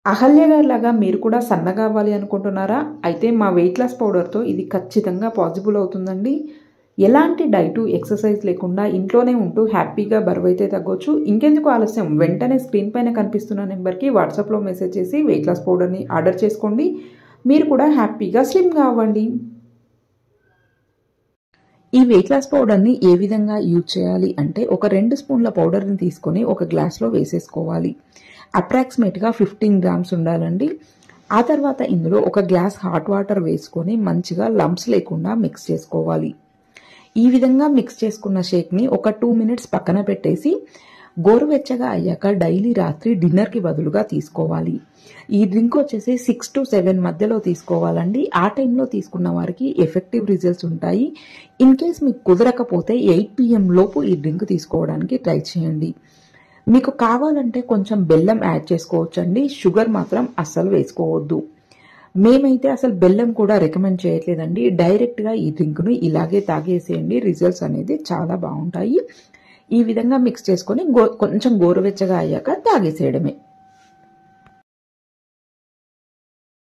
అహల్య గారిలాగా మీరు కూడా సన్నగా అవ్వాలి అనుకుంటున్నారా? అయితే మా వెయిట్ లాస్ పౌడర్‌తో ఇది ఖచ్చితంగా పాసిబుల్ అవుతుందండి. ఎలాంటి డైటు, ఎక్సర్సైజ్ లేకుండా ఇంట్లోనే ఉంటూ హ్యాపీగా బరువైతే తగ్గొచ్చు. ఇంకెందుకు ఆలస్యం? వెంటనే స్క్రీన్ పైన కనిపిస్తున్న నెంబర్‌కి వాట్సాప్‌లో మెసేజ్ చేసి వెయిట్ లాస్ పౌడర్‌ని ఆర్డర్ చేసుకోండి. మీరు కూడా హ్యాపీగా స్లిమ్‌గా అవ్వండి. ఈ వెయిట్ లాస్ పౌడర్‌ని ఏ విధంగా యూజ్ చేయాలి అంటే, ఒక 2 స్పూన్ల పౌడర్‌ని తీసుకొని ఒక గ్లాస్‌లో వేసేసుకోవాలి. అప్రాక్సిమేట్‌గా 15 గ్రామ్స్ ఉండాలండి. ఆ తర్వాత ఇందులో ఒక గ్లాస్ హాట్ వాటర్ వేసుకొని మంచిగా లంప్స్ లేకుండా మిక్స్ చేసుకోవాలి. ఈ విధంగా మిక్స్ చేసుకున్న షేక్‌ని ఒక 2 మినిట్స్ పక్కన పెట్టేసి గోరువెచ్చగా అయ్యాక డైలీ రాత్రి డిన్నర్‌కి బదులుగా తీసుకోవాలి. ఈ డ్రింక్ వచ్చేసి 6-7 మధ్యలో తీసుకోవాలండి. ఆ టైంలో తీసుకున్న వారికి ఎఫెక్టివ్ రిజల్ట్స్ ఉంటాయి. ఇన్ కేస్ మీకు కుదరకపోతే 8 PM లోపు ఈ డ్రింక్ తీసుకోవడానికి ట్రై చేయండి. మీకు కావాలంటే కొంచెం బెల్లం యాడ్ చేసుకోవచ్చండి. షుగర్ మాత్రం అస్సలు వేసుకోవద్దు. మేమైతే అసలు బెల్లం కూడా రికమెండ్ చేయట్లేదండి. డైరెక్ట్‌గా ఈ డ్రింక్‌ని ఇలాగే తాగేసేయండి. రిజల్ట్స్ అనేది చాలా బాగుంటాయి. ఈ విధంగా మిక్స్ చేసుకొని కొంచెం గోరువెచ్చగా అయ్యాక తాగేసేయడమే.